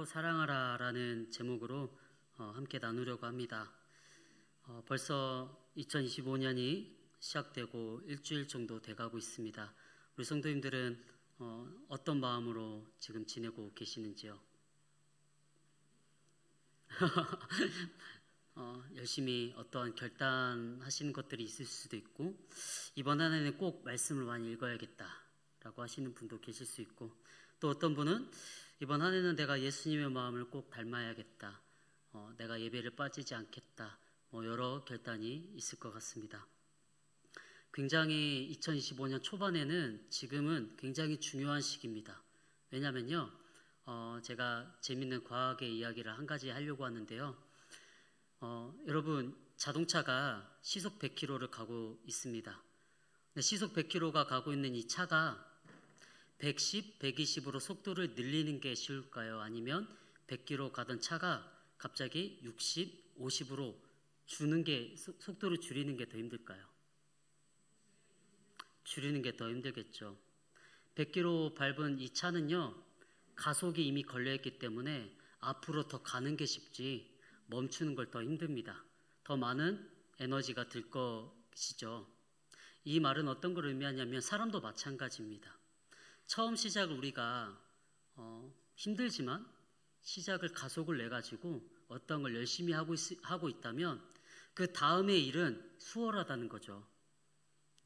사랑하라 라는 제목으로 함께 나누려고 합니다. 벌써 2025년이 시작되고 일주일 정도 돼가고 있습니다. 우리 성도님들은 어떤 마음으로 지금 지내고 계시는지요? 열심히 어떠한 결단하시는 것들이 있을 수도 있고, 이번 한 해는 꼭 말씀을 많이 읽어야겠다라고 하시는 분도 계실 수 있고, 또 어떤 분은 이번 한 해는 내가 예수님의 마음을 꼭 닮아야겠다, 내가 예배를 빠지지 않겠다, 여러 결단이 있을 것 같습니다. 굉장히 2025년 초반에는 지금은 굉장히 중요한 시기입니다. 왜냐면요, 제가 재밌는 과학의 이야기를 한 가지 하려고 하는데요. 여러분, 자동차가 시속 100km를 가고 있습니다. 시속 100km가 가고 있는 이 차가 110, 120으로 속도를 늘리는 게 쉬울까요? 아니면 100km 가던 차가 갑자기 60, 50으로 속도를 줄이는 게 더 힘들까요? 줄이는 게 더 힘들겠죠. 100km 밟은 이 차는요, 가속이 이미 걸려있기 때문에 앞으로 더 가는 게 쉽지 멈추는 걸 더 힘듭니다. 더 많은 에너지가 들 것이죠. 이 말은 어떤 걸 의미하냐면 사람도 마찬가지입니다. 처음 시작을 우리가 힘들지만 시작을 가속을 내가지고 어떤 걸 열심히 하고 있다면 그 다음의 일은 수월하다는 거죠.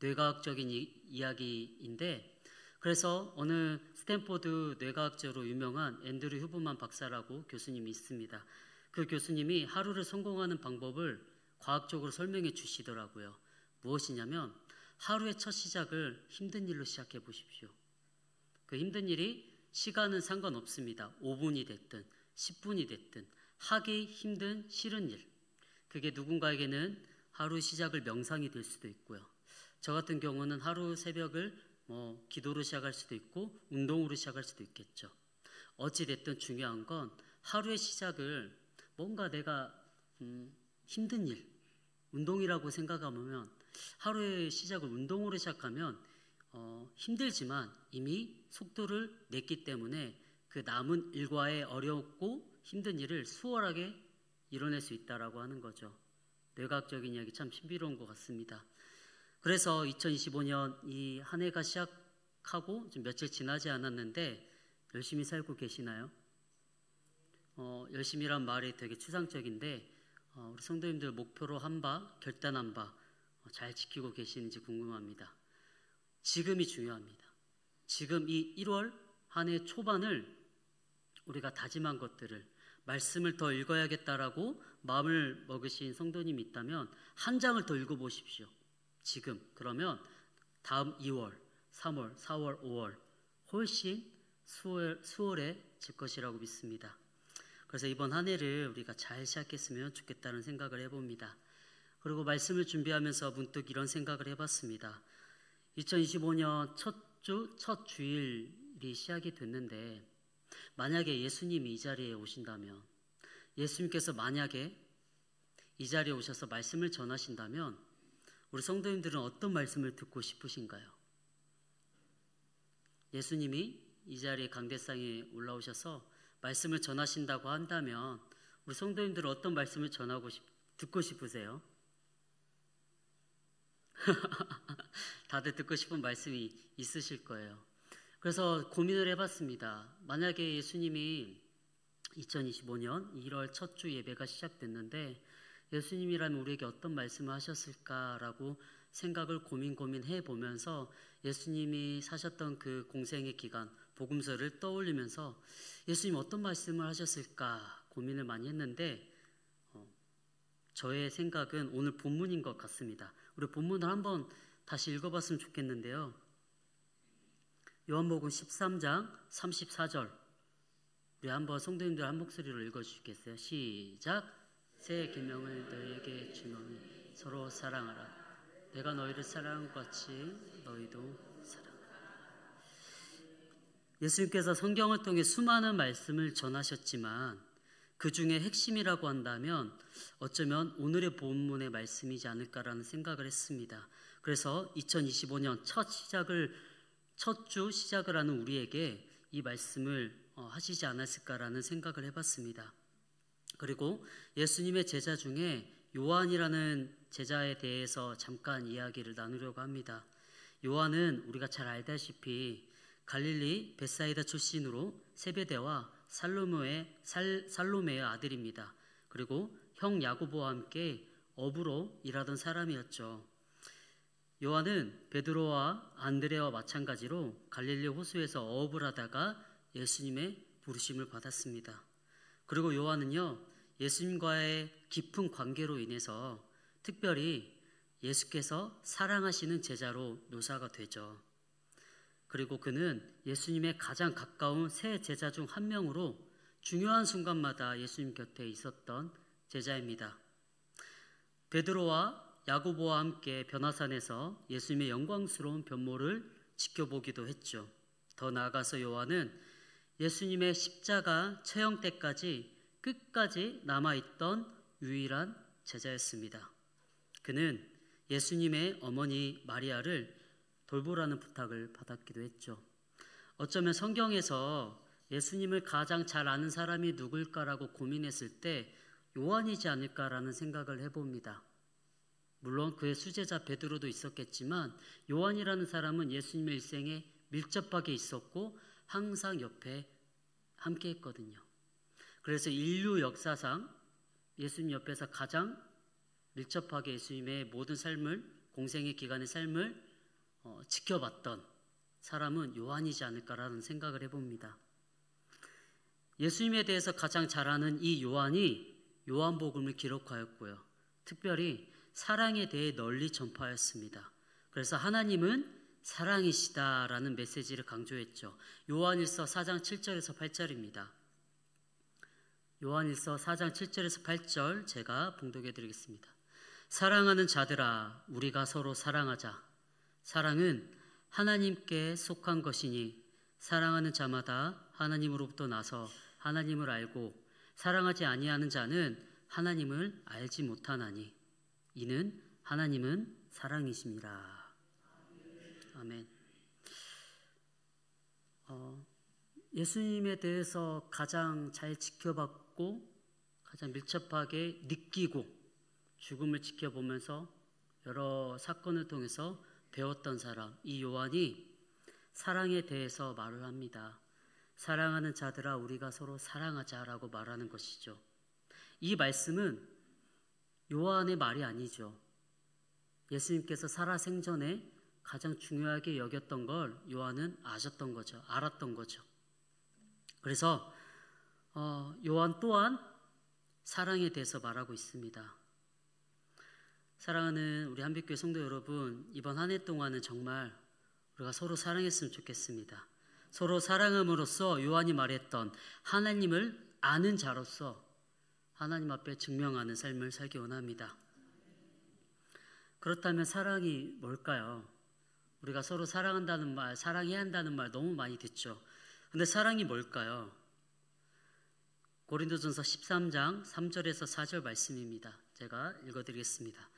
뇌과학적인 이야기인데, 그래서 어느 스탠포드 뇌과학자로 유명한 앤드류 휴브만 박사라고 교수님이 있습니다. 그 교수님이 하루를 성공하는 방법을 과학적으로 설명해 주시더라고요. 무엇이냐면 하루의 첫 시작을 힘든 일로 시작해 보십시오. 그 힘든 일이 시간은 상관없습니다. 5분이 됐든 10분이 됐든 하기 힘든 싫은 일, 그게 누군가에게는 하루 시작을 명상이 될 수도 있고요. 저 같은 경우는 하루 새벽을 기도로 시작할 수도 있고 운동으로 시작할 수도 있겠죠. 어찌 됐든 중요한 건 하루의 시작을 뭔가 내가 힘든 일, 운동이라고 생각하면 하루의 시작을 운동으로 시작하면 힘들지만 이미 속도를 냈기 때문에 그 남은 일과의 어렵고 힘든 일을 수월하게 이뤄낼 수 있다라고 하는 거죠. 뇌과학적인 이야기 참 신비로운 것 같습니다. 그래서 2025년 이 한 해가 시작하고 좀 며칠 지나지 않았는데 열심히 살고 계시나요? 열심히란 말이 되게 추상적인데 우리 성도님들 목표로 한 바, 결단한 바 잘 지키고 계시는지 궁금합니다. 지금이 중요합니다. 지금 이 1월 한 해 초반을 우리가 다짐한 것들을, 말씀을 더 읽어야겠다라고 마음을 먹으신 성도님이 있다면 한 장을 더 읽어보십시오. 지금. 그러면 다음 2월, 3월, 4월, 5월 훨씬 수월해질 것이라고 믿습니다. 그래서 이번 한 해를 우리가 잘 시작했으면 좋겠다는 생각을 해봅니다. 그리고 말씀을 준비하면서 문득 이런 생각을 해봤습니다. 2025년 첫 주일이 시작이 됐는데, 만약에 예수님이 이 자리에 오신다면, 예수님께서 만약에 이 자리에 오셔서 말씀을 전하신다면 우리 성도님들은 어떤 말씀을 듣고 싶으신가요? 예수님이 이 자리에 강대상에 올라오셔서 말씀을 전하신다고 한다면 우리 성도님들은 어떤 말씀을 듣고 싶으세요? 다들 듣고 싶은 말씀이 있으실 거예요. 그래서 고민을 해봤습니다. 만약에 예수님이 2025년 1월 첫 주 예배가 시작됐는데 예수님이라면 우리에게 어떤 말씀을 하셨을까라고 생각을 고민해 보면서 예수님이 사셨던 그 공생의 기간, 복음서를 떠올리면서 예수님 어떤 말씀을 하셨을까 고민을 많이 했는데, 저의 생각은 오늘 본문인 것 같습니다. 우리 본문을 한번 다시 읽어봤으면 좋겠는데요. 요한복음 13장 34절, 우리 한번 성도님들 한 목소리로 읽어주시겠어요? 시작. 새 계명을 너희에게 주노니 서로 사랑하라. 내가 너희를 사랑한 것 같이 너희도 사랑하라. 예수님께서 성경을 통해 수많은 말씀을 전하셨지만 그 중에 핵심이라고 한다면 어쩌면 오늘의 본문의 말씀이지 않을까라는 생각을 했습니다. 그래서 2025년 첫 주 시작을 하는 우리에게 이 말씀을 하시지 않았을까라는 생각을 해봤습니다. 그리고 예수님의 제자 중에 요한이라는 제자에 대해서 잠깐 이야기를 나누려고 합니다. 요한은 우리가 잘 알다시피 갈릴리 벳사이다 출신으로 세베대와 살로메의 아들입니다. 그리고 형 야고보와 함께 어부로 일하던 사람이었죠. 요한은 베드로와 안드레와 마찬가지로 갈릴리 호수에서 어업을 하다가 예수님의 부르심을 받았습니다. 그리고 요한은요, 예수님과의 깊은 관계로 인해서 특별히 예수께서 사랑하시는 제자로 묘사가 되죠. 그리고 그는 예수님의 가장 가까운 세 제자 중 한 명으로 중요한 순간마다 예수님 곁에 있었던 제자입니다. 베드로와 야고보와 함께 변화산에서 예수님의 영광스러운 변모를 지켜보기도 했죠. 더 나아가서 요한은 예수님의 십자가 처형 때까지 끝까지 남아있던 유일한 제자였습니다. 그는 예수님의 어머니 마리아를 돌보라는 부탁을 받았기도 했죠. 어쩌면 성경에서 예수님을 가장 잘 아는 사람이 누굴까라고 고민했을 때 요한이지 않을까라는 생각을 해봅니다. 물론 그의 수제자 베드로도 있었겠지만 요한이라는 사람은 예수님의 일생에 밀접하게 있었고 항상 옆에 함께 했거든요. 그래서 인류 역사상 예수님 옆에서 가장 밀접하게 예수님의 모든 삶을, 공생의 기간의 삶을 지켜봤던 사람은 요한이지 않을까라는 생각을 해봅니다. 예수님에 대해서 가장 잘 아는 이 요한이 요한복음을 기록하였고요. 특별히 사랑에 대해 널리 전파하였습니다. 그래서 하나님은 사랑이시다라는 메시지를 강조했죠. 요한일서 4장 7절에서 8절입니다. 요한일서 4장 7절에서 8절 제가 봉독해 드리겠습니다. 사랑하는 자들아, 우리가 서로 사랑하자. 사랑은 하나님께 속한 것이니 사랑하는 자마다 하나님으로부터 나서 하나님을 알고 사랑하지 아니하는 자는 하나님을 알지 못하나니 이는 하나님은 사랑이심이라. 아멘. 예수님에 대해서 가장 잘 지켜봤고 가장 밀접하게 느끼고 죽음을 지켜보면서 여러 사건을 통해서 배웠던 사람, 이 요한이 사랑에 대해서 말을 합니다. 사랑하는 자들아, 우리가 서로 사랑하자라고 말하는 것이죠. 이 말씀은 요한의 말이 아니죠. 예수님께서 살아생전에 가장 중요하게 여겼던 걸 요한은 아셨던 거죠. 알았던 거죠. 그래서 요한 또한 사랑에 대해서 말하고 있습니다. 사랑하는 우리 한빛교회 성도 여러분, 이번 한 해 동안은 정말 우리가 서로 사랑했으면 좋겠습니다. 서로 사랑함으로써 요한이 말했던 하나님을 아는 자로서 하나님 앞에 증명하는 삶을 살기 원합니다. 그렇다면 사랑이 뭘까요? 우리가 서로 사랑한다는 말, 사랑해야 한다는 말 너무 많이 듣죠. 근데 사랑이 뭘까요? 고린도전서 13장 3절에서 4절 말씀입니다. 제가 읽어드리겠습니다.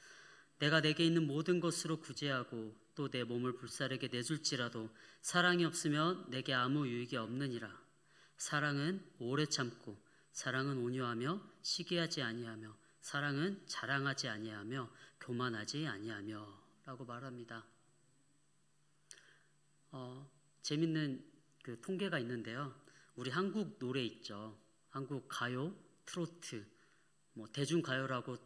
내가 내게 있는 모든 것으로 구제하고 또 내 몸을 불사르게 내줄지라도 사랑이 없으면 내게 아무 유익이 없느니라. 사랑은 오래 참고 사랑은 온유하며 시기하지 아니하며 사랑은 자랑하지 아니하며 교만하지 아니하며 라고 말합니다. 재밌는 그 통계가 있는데요. 우리 한국 노래 있죠. 한국 가요, 트로트, 대중가요라고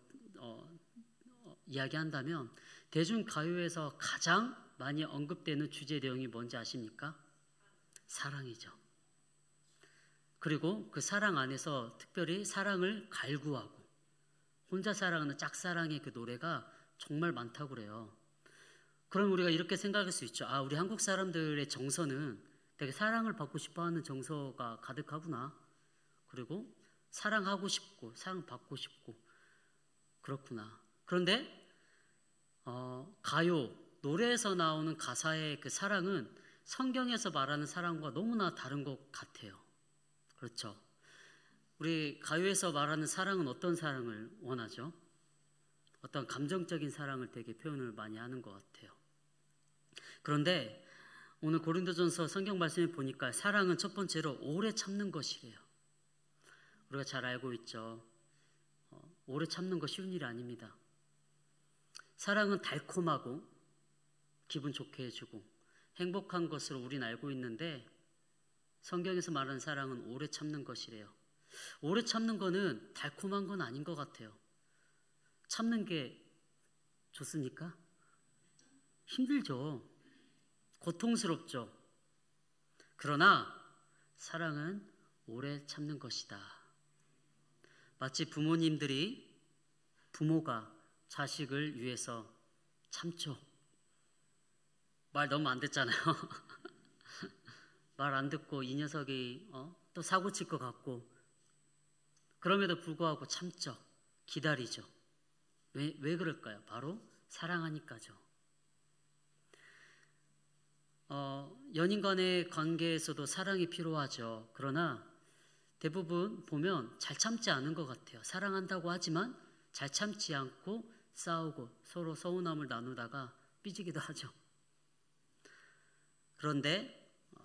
이야기한다면 대중가요에서 가장 많이 언급되는 주제 내용이 뭔지 아십니까? 사랑이죠. 그리고 그 사랑 안에서 특별히 사랑을 갈구하고 혼자 사랑하는 짝사랑의 그 노래가 정말 많다고 그래요. 그럼 우리가 이렇게 생각할 수 있죠. 우리 한국 사람들의 정서는 되게 사랑을 받고 싶어하는 정서가 가득하구나. 그리고 사랑하고 싶고 사랑받고 싶고 그렇구나. 그런데 가요, 노래에서 나오는 가사의 그 사랑은 성경에서 말하는 사랑과 너무나 다른 것 같아요. 그렇죠? 우리 가요에서 말하는 사랑은 어떤 사랑을 원하죠? 어떤 감정적인 사랑을 되게 표현을 많이 하는 것 같아요. 그런데 오늘 고린도전서 성경 말씀에 보니까 사랑은 첫 번째로 오래 참는 것이래요. 우리가 잘 알고 있죠. 오래 참는 거 쉬운 일이 아닙니다. 사랑은 달콤하고 기분 좋게 해주고 행복한 것으로 우린 알고 있는데 성경에서 말하는 사랑은 오래 참는 것이래요. 오래 참는 거는 달콤한 건 아닌 것 같아요. 참는 게 좋습니까? 힘들죠. 고통스럽죠. 그러나 사랑은 오래 참는 것이다. 마치 부모가 자식을 위해서 참죠. 말 너무 안 듣잖아요. 말 안 듣고 이 녀석이 또 사고 칠 것 같고 그럼에도 불구하고 참죠. 기다리죠. 왜 그럴까요? 바로 사랑하니까죠. 연인 간의 관계에서도 사랑이 필요하죠. 그러나 대부분 보면 잘 참지 않은 것 같아요. 사랑한다고 하지만 잘 참지 않고 싸우고 서로 서운함을 나누다가 삐지기도 하죠. 그런데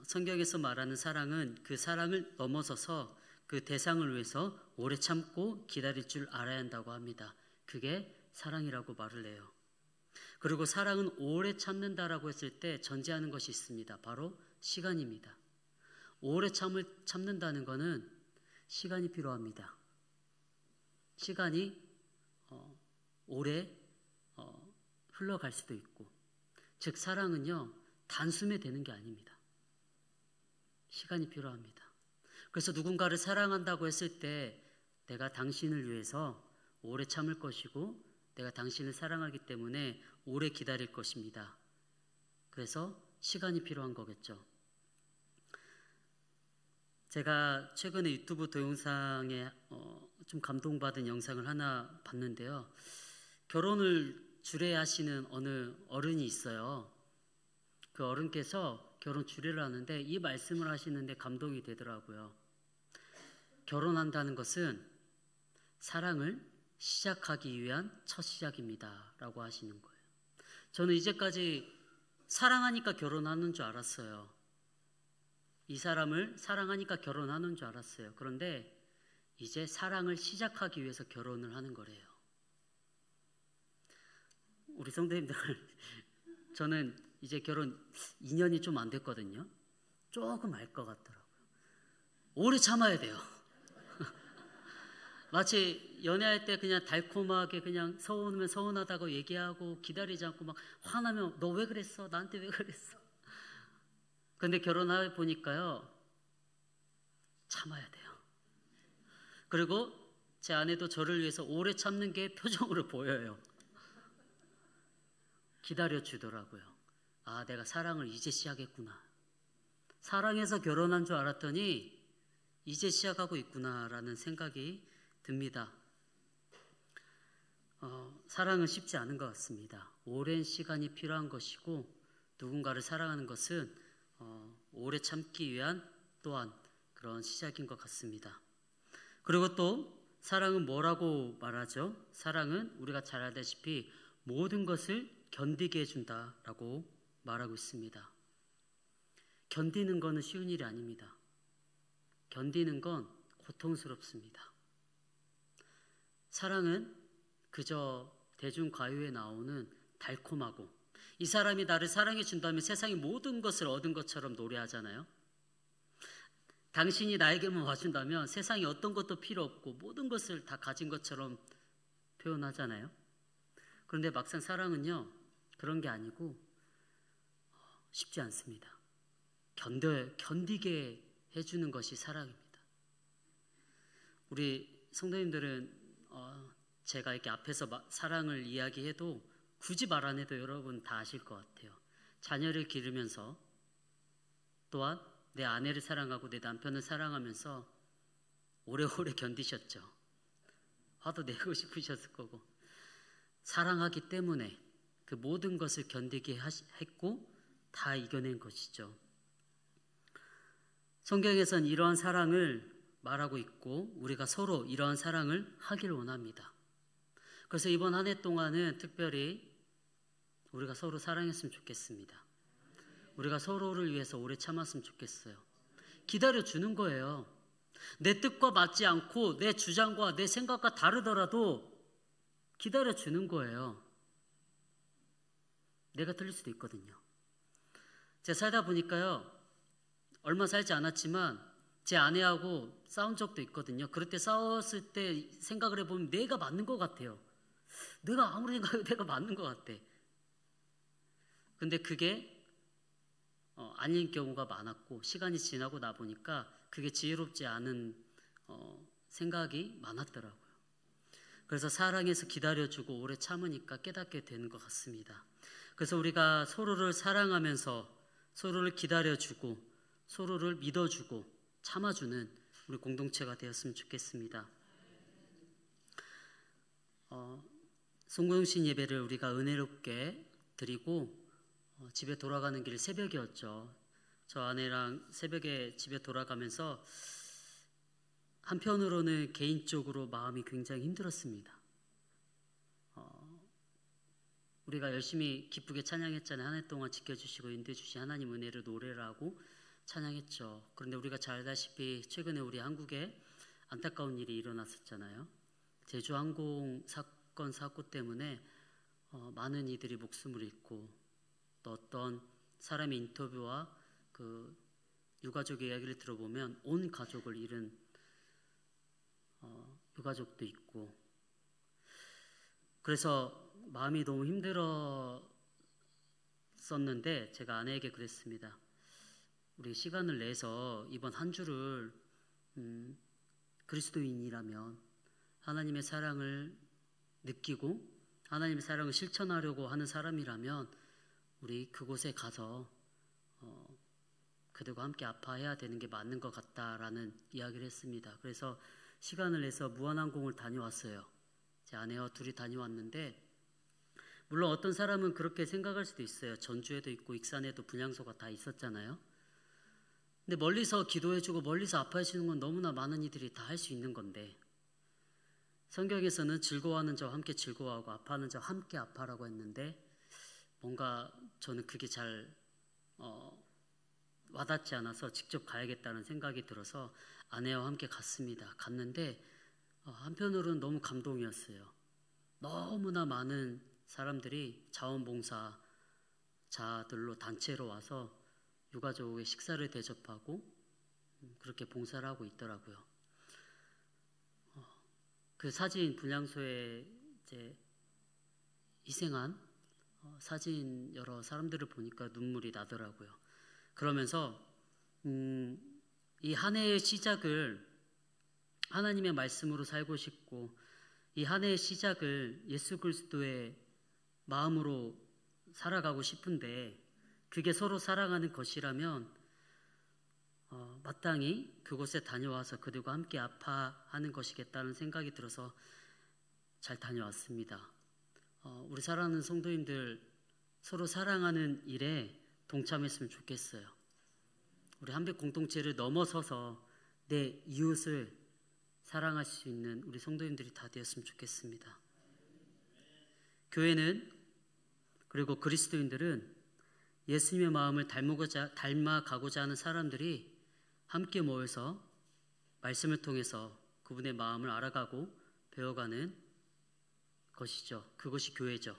성경에서 말하는 사랑은 그 사랑을 넘어서서 그 대상을 위해서 오래 참고 기다릴 줄 알아야 한다고 합니다. 그게 사랑이라고 말을 해요. 그리고 사랑은 오래 참는다라고 했을 때 전제하는 것이 있습니다. 바로 시간입니다. 오래 참는다는 것은 시간이 필요합니다. 시간이 오래 흘러갈 수도 있고, 즉 사랑은요 단숨에 되는 게 아닙니다. 시간이 필요합니다. 그래서 누군가를 사랑한다고 했을 때 내가 당신을 위해서 오래 참을 것이고 내가 당신을 사랑하기 때문에 오래 기다릴 것입니다. 그래서 시간이 필요한 거겠죠. 제가 최근에 유튜브 동영상에 좀 감동받은 영상을 하나 봤는데요. 결혼을 주례하시는 어느 어른이 있어요. 그 어른께서 결혼 주례를 하는데 이 말씀을 하시는데 감동이 되더라고요. 결혼한다는 것은 사랑을 시작하기 위한 첫 시작입니다 라고 하시는 거예요. 저는 이제까지 사랑하니까 결혼하는 줄 알았어요. 이 사람을 사랑하니까 결혼하는 줄 알았어요. 그런데 이제 사랑을 시작하기 위해서 결혼을 하는 거래요. 우리 성도님들, 저는 이제 결혼 2년이 좀 안 됐거든요. 조금 알 것 같더라고요. 오래 참아야 돼요. 마치 연애할 때 그냥 달콤하게 그냥 서운하면 서운하다고 얘기하고 기다리지 않고 막 화나면 너 왜 그랬어? 나한테 왜 그랬어? 근데 결혼해 보니까요 참아야 돼요. 그리고 제 아내도 저를 위해서 오래 참는 게 표정으로 보여요. 기다려 주더라고요. 아, 내가 사랑을 이제 시작했구나. 사랑해서 결혼한 줄 알았더니 이제 시작하고 있구나라는 생각이 듭니다. 사랑은 쉽지 않은 것 같습니다. 오랜 시간이 필요한 것이고 누군가를 사랑하는 것은 오래 참기 위한 또한 그런 시작인 것 같습니다. 그리고 또 사랑은 뭐라고 말하죠? 사랑은 우리가 잘 알다시피 모든 것을 견디게 해준다라고 말하고 있습니다. 견디는 것은 쉬운 일이 아닙니다. 견디는 건 고통스럽습니다. 사랑은 그저 대중가요에 나오는 달콤하고 이 사람이 나를 사랑해 준다면 세상의 모든 것을 얻은 것처럼 노래하잖아요. 당신이 나에게만 와준다면 세상에 어떤 것도 필요 없고 모든 것을 다 가진 것처럼 표현하잖아요. 그런데 막상 사랑은요 그런 게 아니고 쉽지 않습니다. 견디게 해주는 것이 사랑입니다. 우리 성도님들은 제가 이렇게 앞에서 사랑을 이야기해도 굳이 말 안 해도 여러분 다 아실 것 같아요. 자녀를 기르면서 또한 내 아내를 사랑하고 내 남편을 사랑하면서 오래오래 견디셨죠. 화도 내고 싶으셨을 거고 사랑하기 때문에 그 모든 것을 견디게 했고 다 이겨낸 것이죠. 성경에선 이러한 사랑을 말하고 있고 우리가 서로 이러한 사랑을 하기를 원합니다. 그래서 이번 한 해 동안은 특별히 우리가 서로 사랑했으면 좋겠습니다. 우리가 서로를 위해서 오래 참았으면 좋겠어요. 기다려주는 거예요. 내 뜻과 맞지 않고 내 주장과 내 생각과 다르더라도 기다려주는 거예요. 내가 틀릴 수도 있거든요. 제가 살다 보니까요, 얼마 살지 않았지만 제 아내하고 싸운 적도 있거든요. 그럴 때 싸웠을 때 생각을 해보면 내가 맞는 것 같아요. 내가 아무리 생각해도 내가 맞는 것 같아. 근데 그게 아닌 경우가 많았고, 시간이 지나고 나 보니까 그게 지혜롭지 않은 생각이 많았더라고요. 그래서 사랑해서 기다려주고 오래 참으니까 깨닫게 되는 것 같습니다. 그래서 우리가 서로를 사랑하면서 서로를 기다려주고 서로를 믿어주고 참아주는 우리 공동체가 되었으면 좋겠습니다. 송구영신 예배를 우리가 은혜롭게 드리고 집에 돌아가는 길 새벽이었죠. 저 아내랑 새벽에 집에 돌아가면서 한편으로는 개인적으로 마음이 굉장히 힘들었습니다. 우리가 열심히 기쁘게 찬양했잖아요. 한 해 동안 지켜주시고 인도해주신 하나님 은혜를 노래를 하고 찬양했죠. 그런데 우리가 잘 알다시피 최근에 우리 한국에 안타까운 일이 일어났었잖아요. 제주항공 사고 때문에 많은 이들이 목숨을 잃고, 또 어떤 사람의 인터뷰와 그 유가족의 이야기를 들어보면 온 가족을 잃은 유가족도 있고, 그래서 마음이 너무 힘들었었는데 제가 아내에게 그랬습니다. 우리 시간을 내서 이번 한 주를 그리스도인이라면 하나님의 사랑을 느끼고 하나님의 사랑을 실천하려고 하는 사람이라면 우리 그곳에 가서 그들과 함께 아파해야 되는 게 맞는 것 같다라는 이야기를 했습니다. 그래서 시간을 내서 무한항공을 다녀왔어요. 제 아내와 둘이 다녀왔는데, 물론 어떤 사람은 그렇게 생각할 수도 있어요. 전주에도 있고 익산에도 분향소가 다 있었잖아요. 근데 멀리서 기도해주고 멀리서 아파해주는 건 너무나 많은 이들이 다 할 수 있는 건데, 성경에서는 즐거워하는 자와 함께 즐거워하고 아파하는 자와 함께 아파라고 했는데, 뭔가 저는 그게 잘 와닿지 않아서 직접 가야겠다는 생각이 들어서 아내와 함께 갔습니다. 갔는데 한편으로는 너무 감동이었어요. 너무나 많은 사람들이 자원봉사자들로 단체로 와서 유가족의 식사를 대접하고 그렇게 봉사를 하고 있더라고요. 그 사진, 분향소에 이제 희생한 사진 여러 사람들을 보니까 눈물이 나더라고요. 그러면서 이 한 해의 시작을 하나님의 말씀으로 살고 싶고, 이 한 해의 시작을 예수 그리스도의 마음으로 살아가고 싶은데, 그게 서로 사랑하는 것이라면 마땅히 그곳에 다녀와서 그들과 함께 아파하는 것이겠다는 생각이 들어서 잘 다녀왔습니다. 우리 사랑하는 성도님들, 서로 사랑하는 일에 동참했으면 좋겠어요. 우리 한빛 공동체를 넘어서서 내 이웃을 사랑할 수 있는 우리 성도님들이 다 되었으면 좋겠습니다. 교회는, 그리고 그리스도인들은 예수님의 마음을 닮아가고자 하는 사람들이 함께 모여서 말씀을 통해서 그분의 마음을 알아가고 배워가는 것이죠. 그것이 교회죠.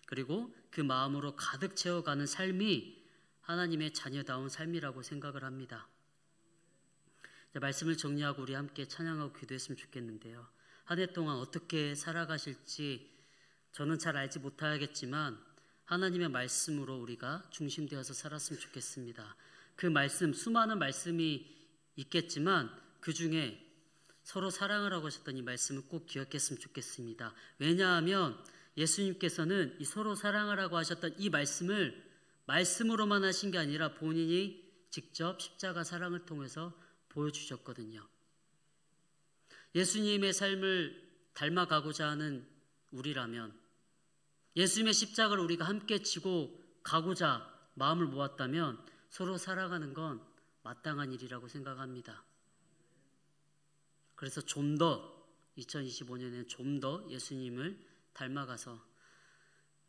그리고 그 마음으로 가득 채워가는 삶이 하나님의 자녀다운 삶이라고 생각을 합니다. 말씀을 정리하고 우리 함께 찬양하고 기도했으면 좋겠는데요. 한 해 동안 어떻게 살아가실지 저는 잘 알지 못하겠지만 하나님의 말씀으로 우리가 중심되어서 살았으면 좋겠습니다. 그 말씀, 수많은 말씀이 있겠지만 그 중에 서로 사랑하라고 하셨던 이 말씀을 꼭 기억했으면 좋겠습니다. 왜냐하면 예수님께서는 이 서로 사랑하라고 하셨던 이 말씀을 말씀으로만 하신 게 아니라 본인이 직접 십자가 사랑을 통해서 보여주셨거든요. 예수님의 삶을 닮아가고자 하는 우리라면, 예수님의 십자가를 우리가 함께 지고 가고자 마음을 모았다면 서로 살아가는 건 마땅한 일이라고 생각합니다. 그래서 좀 더 2025년에는 좀 더 예수님을 닮아가서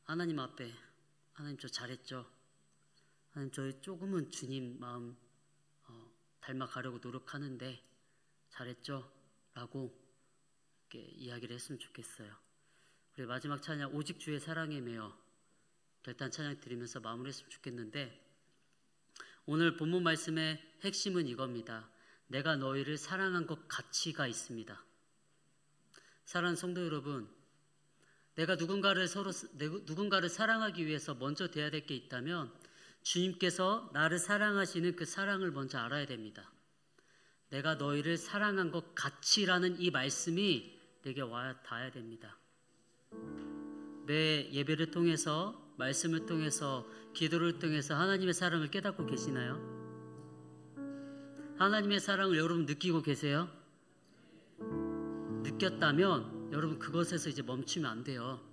하나님 앞에, 하나님 저 잘했죠? 하나님, 저희 조금은 주님 마음 닮아가려고 노력하는데 잘했죠? 라고 이렇게 이야기를 했으면 좋겠어요. 우리 마지막 찬양 오직 주의 사랑에 매여 결단 찬양 드리면서 마무리했으면 좋겠는데, 오늘 본문 말씀의 핵심은 이겁니다. 내가 너희를 사랑한 것 가치가 있습니다. 사랑하는 성도 여러분, 내가 누군가를 사랑하기 위해서 먼저 돼야 될 게 있다면 주님께서 나를 사랑하시는 그 사랑을 먼저 알아야 됩니다. 내가 너희를 사랑한 것 가치라는 이 말씀이 내게 와 닿아야 됩니다. 매 예배를 통해서, 말씀을 통해서, 기도를 통해서 하나님의 사랑을 깨닫고 계시나요? 하나님의 사랑을 여러분 느끼고 계세요? 느꼈다면 여러분 그것에서 이제 멈추면 안 돼요.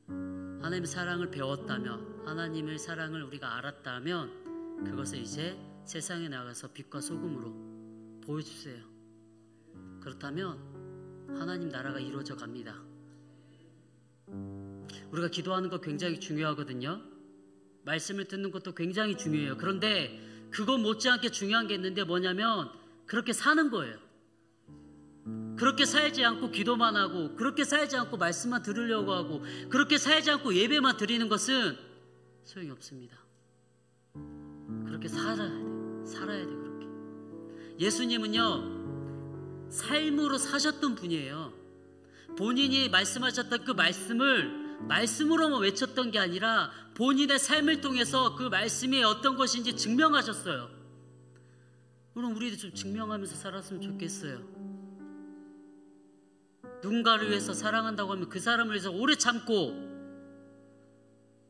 하나님의 사랑을 배웠다면, 하나님의 사랑을 우리가 알았다면 그것을 이제 세상에 나가서 빛과 소금으로 보여주세요. 그렇다면 하나님 나라가 이루어져 갑니다. 우리가 기도하는 거 굉장히 중요하거든요. 말씀을 듣는 것도 굉장히 중요해요. 그런데 그거 못지않게 중요한 게 있는데 뭐냐면 그렇게 사는 거예요. 그렇게 살지 않고 기도만 하고, 그렇게 살지 않고 말씀만 들으려고 하고, 그렇게 살지 않고 예배만 드리는 것은 소용이 없습니다. 그렇게 살아야 돼. 그렇게. 예수님은요 삶으로 사셨던 분이에요. 본인이 말씀하셨던 그 말씀을 말씀으로만 외쳤던 게 아니라 본인의 삶을 통해서 그 말씀이 어떤 것인지 증명하셨어요. 그럼 우리도 좀 증명하면서 살았으면 좋겠어요. 누군가를 위해서 사랑한다고 하면 그 사람을 위해서 오래 참고,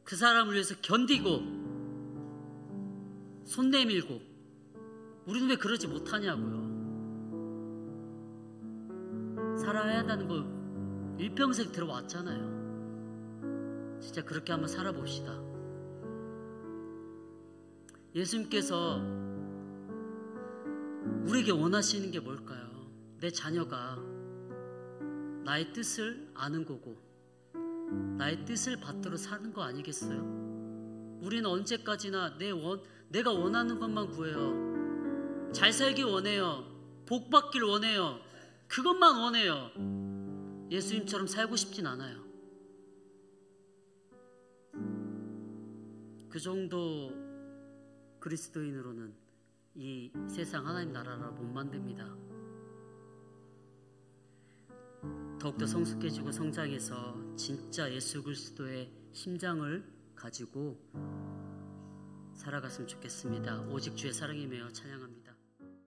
그 사람을 위해서 견디고, 손 내밀고. 우리는 왜 그러지 못하냐고요. 살아야 한다는 거 일평생 들어왔잖아요. 진짜 그렇게 한번 살아봅시다. 예수님께서 우리에게 원하시는 게 뭘까요? 내 자녀가 나의 뜻을 아는 거고 나의 뜻을 받들어 사는 거 아니겠어요? 우리는 언제까지나 내가 원하는 것만 구해요. 잘 살길 원해요. 복 받길 원해요. 그것만 원해요. 예수님처럼 살고 싶진 않아요. 그 정도 그리스도인으로는 이 세상 하나님 나라를 못 만듭니다. 더욱더 성숙해지고 성장해서 진짜 예수 그리스도의 심장을 가지고 살아갔으면 좋겠습니다. 오직 주의 사랑에 매여 찬양합니다.